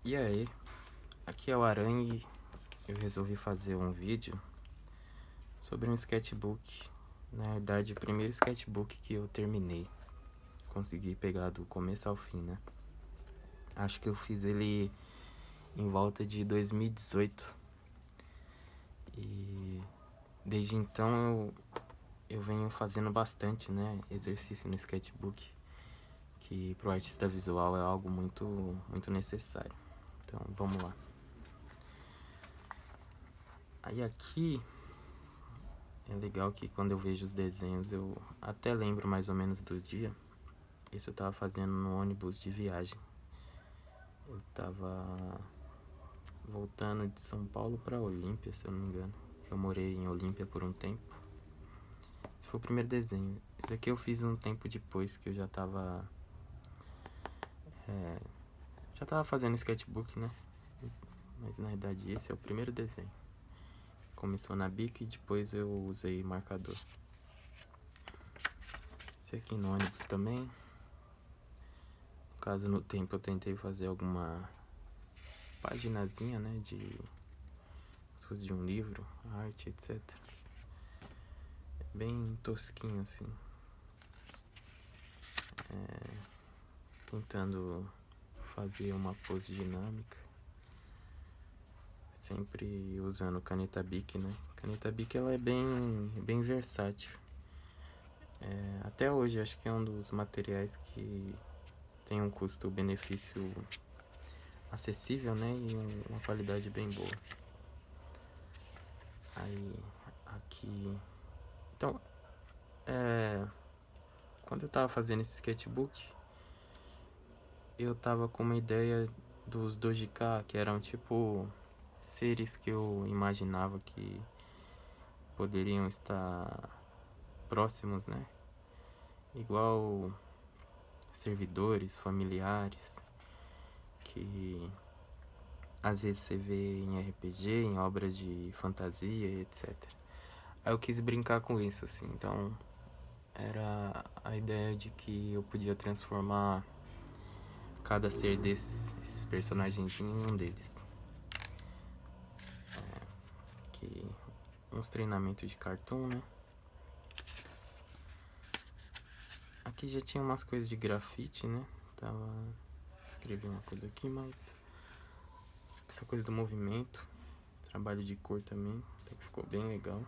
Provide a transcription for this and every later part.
E aí, aqui é o Aranha e eu resolvi fazer um vídeo sobre um sketchbook. Na verdade, o primeiro sketchbook que eu terminei. Consegui pegar do começo ao fim, né? Acho que eu fiz ele em volta de 2018. E desde então eu venho fazendo bastante, né? Exercício no sketchbook. Que pro artista visual é algo muito necessário. Então, vamos lá. Aí aqui é legal que quando eu vejo os desenhos eu até lembro mais ou menos do dia. Isso eu tava fazendo no ônibus de viagem. Eu tava voltando de São Paulo pra Olímpia, se eu não me engano. Eu morei em Olímpia por um tempo. Esse foi o primeiro desenho. Esse daqui eu fiz um tempo depois que eu já tava fazendo sketchbook, né? Mas na verdade esse é o primeiro desenho. Começou na Bic e depois eu usei marcador. Esse aqui no ônibus também. No caso, no tempo eu tentei fazer alguma paginazinha, né, de um livro, arte, etc. É bem tosquinho assim. Tentando fazer uma pose dinâmica. Sempre usando caneta Bic, né? Caneta Bic ela é bem versátil. Até hoje acho que é um dos materiais que tem um custo-benefício acessível, né? E uma qualidade bem boa. Aí, aqui... Então, quando eu tava fazendo esse sketchbook, eu tava com uma ideia dos Dojika, que eram tipo seres que eu imaginava que poderiam estar próximos, né? Igual servidores, familiares, que às vezes você vê em RPG, em obras de fantasia, etc. Aí eu quis brincar com isso, assim. Então, era a ideia de que eu podia transformar cada ser esses personagens em um deles. Aqui, uns treinamentos de cartoon, né? Aqui já tinha umas coisas de grafite, né? Escrevi uma coisa aqui, mas essa coisa do movimento, trabalho de cor também, então ficou bem legal.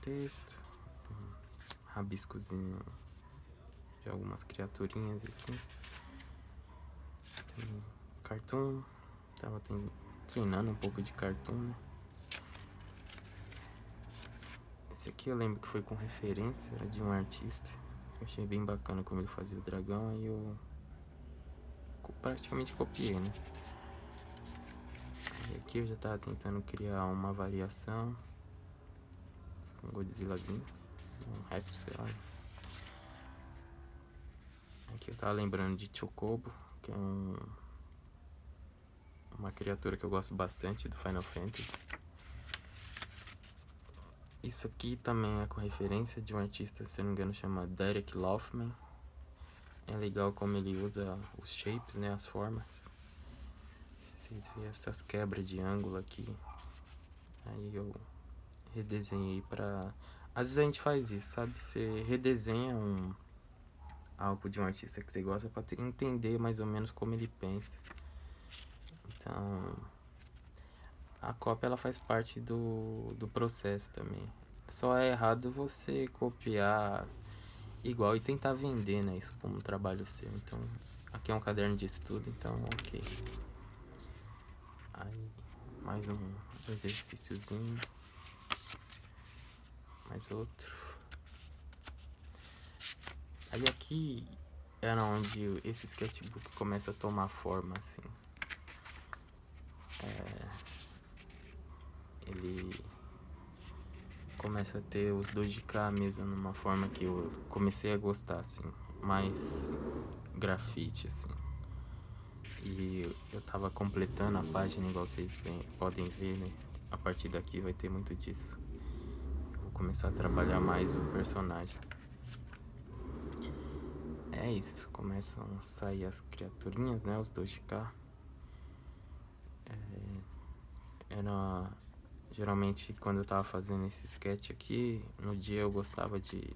Texto, rabiscozinho de algumas criaturinhas aqui. Tem cartoon, tava treinando um pouco de cartoon, né? Esse aqui eu lembro que foi com referência, era de um artista. Eu achei bem bacana como ele fazia o dragão, aí eu praticamente copiei, né? E aqui eu já tava tentando criar uma variação. Um Godzillazinho, um réptil, sei lá. Aqui eu tava lembrando de Chocobo, que é uma criatura que eu gosto bastante do Final Fantasy. Isso aqui também é com referência de um artista, se não me engano, chama Derek Loffman. É legal como ele usa os shapes, né, as formas. Vocês veem essas quebras de ângulo aqui. Aí eu redesenhei pra... Às vezes a gente faz isso, sabe? Você redesenha algo de um artista que você gosta pra entender mais ou menos como ele pensa. Então, a cópia ela faz parte do processo também. Só é errado você copiar igual e tentar vender, né? Isso como um trabalho seu. Então, aqui é um caderno de estudo, então ok. Aí, mais um exercíciozinho. Mais outro. Aí aqui era onde esse sketchbook começa a tomar forma, assim. Ele começa a ter os 2 de K mesmo, numa forma que eu comecei a gostar, assim. Mais grafite, assim. E eu tava completando a página, igual vocês podem ver, né? A partir daqui vai ter muito disso. Eu vou começar a trabalhar mais o personagem. é isso, começam a sair as criaturinhas, né, os 2 de K. Geralmente quando eu tava fazendo esse sketch aqui, no dia eu gostava de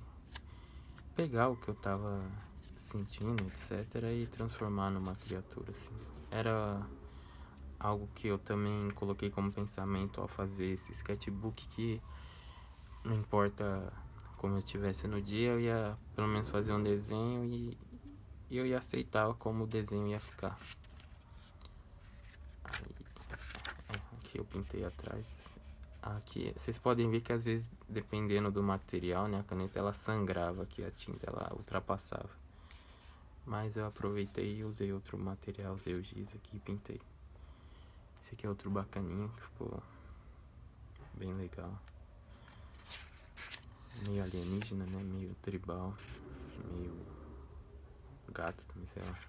pegar o que eu tava sentindo, etc, e transformar numa criatura, assim. Era algo que eu também coloquei como pensamento ao fazer esse sketchbook, que não importa como eu estivesse no dia, eu ia pelo menos fazer um desenho e eu ia aceitar como o desenho ia ficar. Aqui eu pintei atrás. Aqui, vocês podem ver que às vezes, dependendo do material, né, a caneta ela sangrava aqui, a tinta ela ultrapassava. Mas eu aproveitei e usei outro material, usei o giz aqui e pintei. Esse aqui é outro bacaninho que ficou bem legal. Meio alienígena, né, meio tribal, meio gato também, sei lá.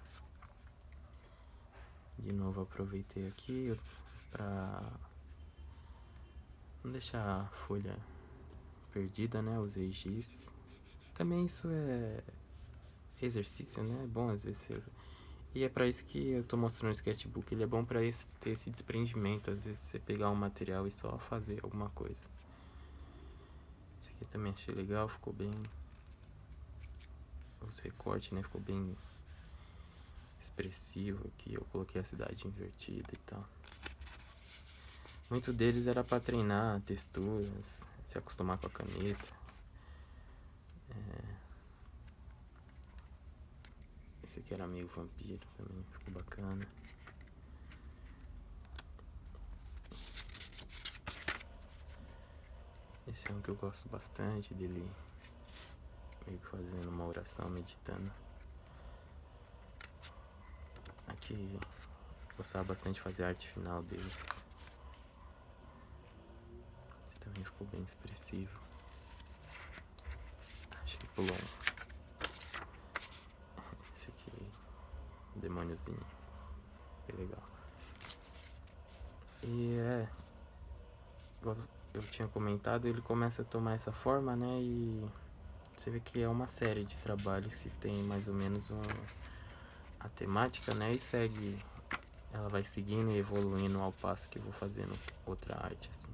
De novo aproveitei aqui pra não deixar a folha perdida, né, usei giz. Também isso é exercício, né, é bom às vezes você... E é pra isso que eu tô mostrando o sketchbook, ele é bom pra ter esse desprendimento, às vezes você pegar um material e só fazer alguma coisa. Esse aqui também achei legal, ficou bem... Os recortes, né, ficou bem expressivo aqui, eu coloquei a cidade invertida e tal. Muito deles era pra treinar texturas, se acostumar com a caneta. Esse aqui era meio vampiro também, ficou bacana. Esse é um que eu gosto bastante dele, meio que fazendo uma oração, meditando. Aqui eu gostava bastante de fazer a arte final deles. Esse também ficou bem expressivo. Acho que pulou um. Esse aqui, o demôniozinho. Que legal. E eu tinha comentado, ele começa a tomar essa forma, né? E você vê que é uma série de trabalhos que tem mais ou menos a temática, né? E segue, ela vai seguindo e evoluindo ao passo que eu vou fazendo outra arte, assim.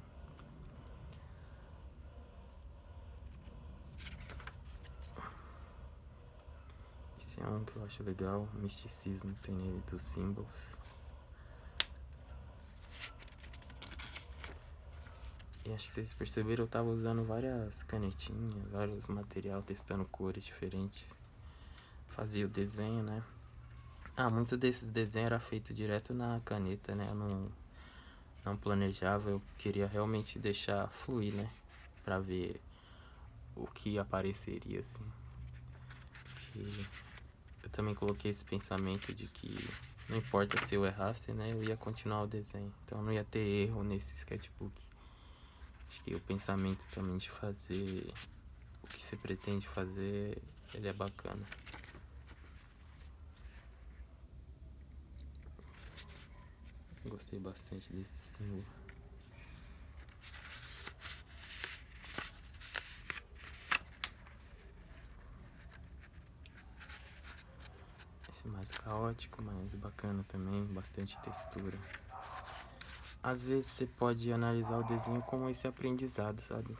Esse é um que eu acho legal, o misticismo tem nele dos símbolos. E acho que vocês perceberam, eu tava usando várias canetinhas, vários material, testando cores diferentes. Fazia o desenho, né? Muito desses desenhos era feito direto na caneta, né? Eu não planejava, eu queria realmente deixar fluir, né? Pra ver o que apareceria, assim. E eu também coloquei esse pensamento de que não importa se eu errasse, né? Eu ia continuar o desenho. Então não ia ter erro nesse sketchbook. Acho que o pensamento também de fazer o que você pretende fazer, ele é bacana. Gostei bastante desse símbolo. Esse mais caótico, mas bacana também, bastante textura. Às vezes você pode analisar o desenho como esse aprendizado, sabe?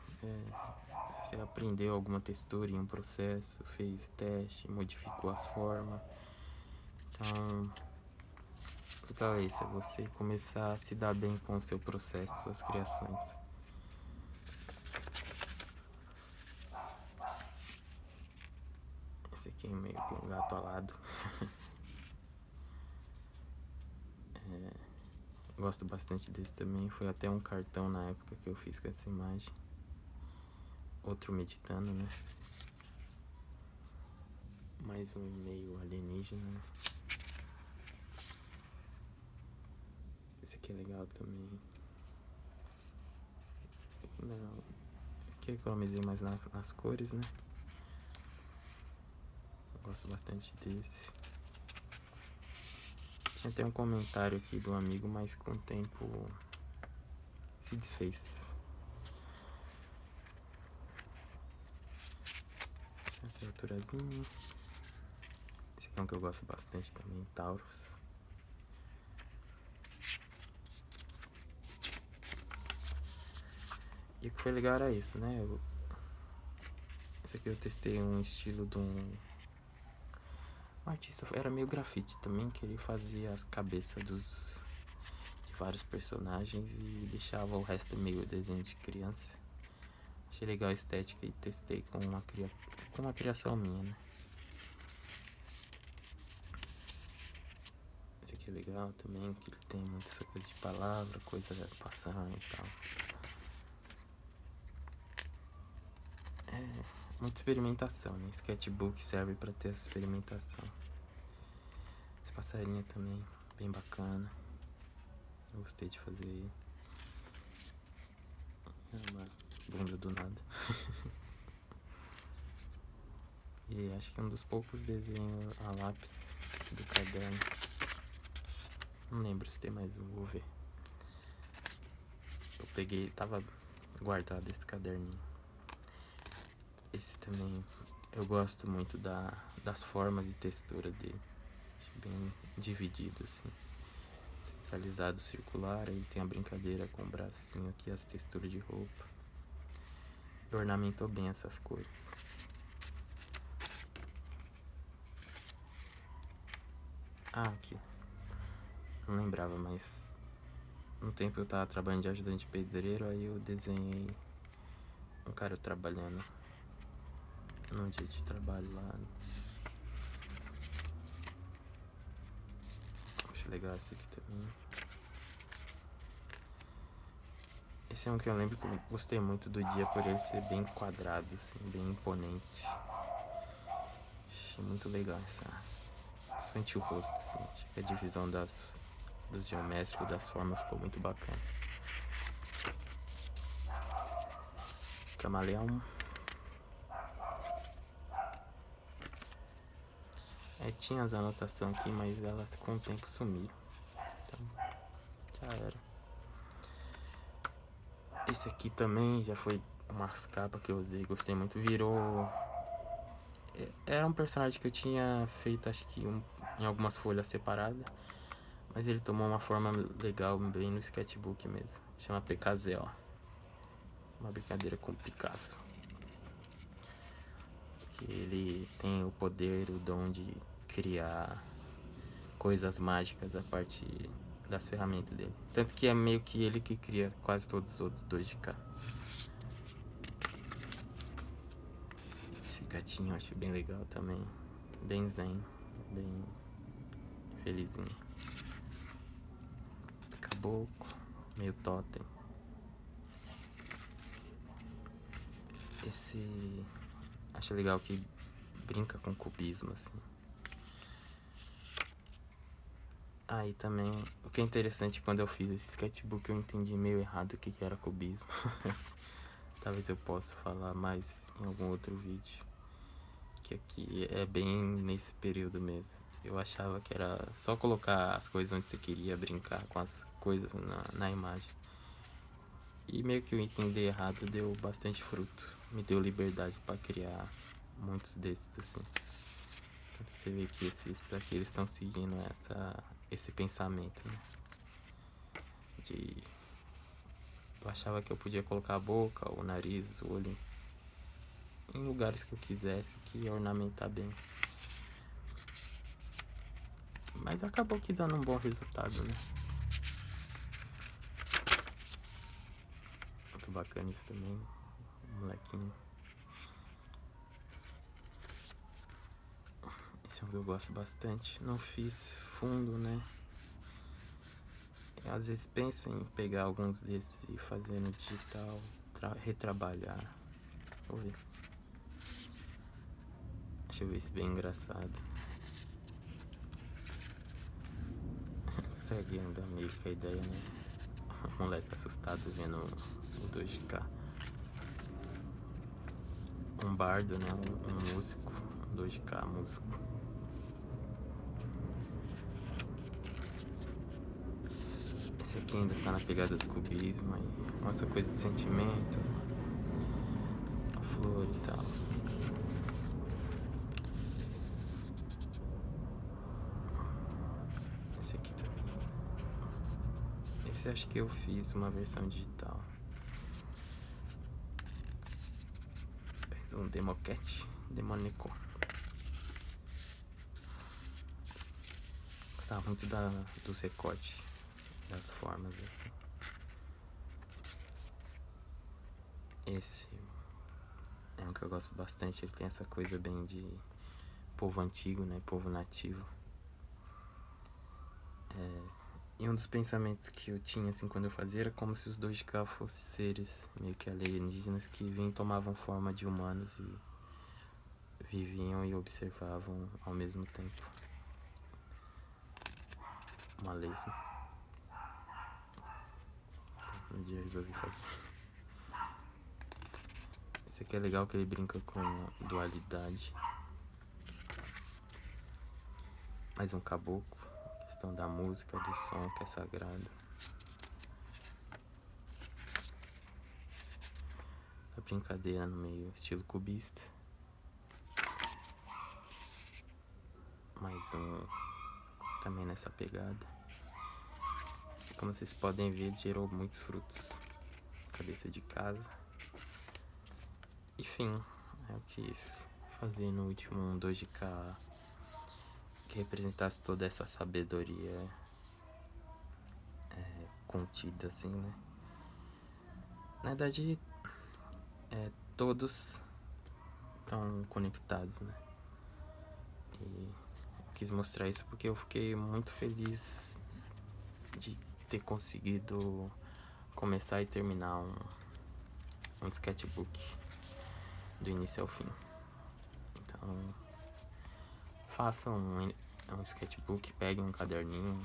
Você aprendeu alguma textura em um processo, fez teste, modificou as formas. Então, legal isso, é você começar a se dar bem com o seu processo, suas criações. Esse aqui é meio que um gato alado. Gosto bastante desse também, foi até um cartão na época que eu fiz com essa imagem. Outro meditando, né? Mais um meio alienígena. Esse aqui é legal também. Não, aqui eu economizei mais nas cores, né? Gosto bastante desse. Tinha até um comentário aqui do amigo, mas com o tempo se desfez. Criaturazinha. É um que eu gosto bastante também, Taurus. E o que foi legal era isso, né? Esse aqui eu testei um estilo de um artista, era meio grafite também, que ele fazia as cabeças de vários personagens e deixava o resto meio desenho de criança. Achei legal a estética e testei com uma criação minha, né? Esse aqui é legal também, que ele tem muita essa coisa de palavra, coisa passando e tal. É muita experimentação, né? Sketchbook serve pra ter essa experimentação. Esse passarinho também, bem bacana. Eu gostei de fazer aí. É uma bunda do nada. E acho que é um dos poucos desenhos a lápis do caderno. Não lembro se tem mais um, vou ver. Eu peguei, tava guardado esse caderninho. Esse também, eu gosto muito das formas e textura dele. Acho bem dividido assim. Centralizado, circular, aí tem a brincadeira com o bracinho aqui, as texturas de roupa. E ornamentou bem essas cores. Ah, aqui. Não lembrava, mas no tempo eu tava trabalhando de ajudante pedreiro, aí eu desenhei um cara trabalhando num dia de trabalho lá. Acho legal esse aqui também. Esse é um que eu lembro que eu gostei muito do dia por ele ser bem quadrado, assim, bem imponente. Achei muito legal essa, principalmente o rosto, assim. Acho que a divisão dos geométricos, das formas ficou muito bacana. Camaleão. Tinha as anotações aqui, mas elas com o tempo sumiram. Então, já era. Esse aqui também já foi umas capas que eu usei, gostei muito. Virou... Era um personagem que eu tinha feito, acho que em algumas folhas separadas. Mas ele tomou uma forma legal, bem no sketchbook mesmo. Chama PKZ, ó. Uma brincadeira com Picasso. Que ele tem o poder, o dom de criar coisas mágicas a partir das ferramentas dele. Tanto que é meio que ele que cria quase todos os outros 2D. Esse gatinho eu achei bem legal também. Bem zen, bem felizinho. Caboclo, meio totem. Esse... acho legal que brinca com cubismo, assim. Aí também, o que é interessante, quando eu fiz esse sketchbook eu entendi meio errado o que era cubismo. Talvez eu possa falar mais em algum outro vídeo. Que aqui é bem nesse período mesmo. Eu achava que era só colocar as coisas onde você queria, brincar com as coisas na imagem. E meio que eu entendi errado, deu bastante fruto. Me deu liberdade para criar muitos desses, assim. Então você vê que esses aqui, eles estão seguindo esse pensamento, né? Eu achava que eu podia colocar a boca, o nariz, o olho em lugares que eu quisesse, que ia ornamentar bem. Mas acabou que dando um bom resultado, né? Muito bacana isso também, molequinho. Esse é um que eu gosto bastante. Não fiz fundo, né? Eu, às vezes penso em pegar alguns desses e fazer no digital, retrabalhar. Vou ver. Deixa eu ver se bem engraçado. Segue ainda meio que a ideia, né? O moleque assustado vendo o 2K. Um bardo, né? Um músico. Um 2K músico. Esse aqui ainda tá na pegada do cubismo. Aí mostra coisa de sentimento. A flor e tal. Esse aqui também. Esse acho que eu fiz uma versão digital. Um Democat, Demonico. Gostava muito dos recortes, das formas assim. Esse é um que eu gosto bastante, ele tem essa coisa bem de povo antigo, né? Povo nativo. E um dos pensamentos que eu tinha assim quando eu fazia era como se os dois de cá fossem seres meio que alienígenas que vinham e tomavam forma de humanos e viviam e observavam ao mesmo tempo. Uma lesma. Um dia eu resolvi fazer. Esse aqui é legal que ele brinca com dualidade. Mais um caboclo. Questão da música, do som que é sagrado. A brincadeira no meio, estilo cubista. Mais um também nessa pegada. E como vocês podem ver, ele gerou muitos frutos. Cabeça de casa. Enfim, eu quis fazer no último um 2K que representasse toda essa sabedoria contida, assim, né? Na verdade, todos estão conectados, né? E eu quis mostrar isso porque eu fiquei muito feliz de ter conseguido começar e terminar um sketchbook do início ao fim. Então, façam um sketchbook, peguem um caderninho,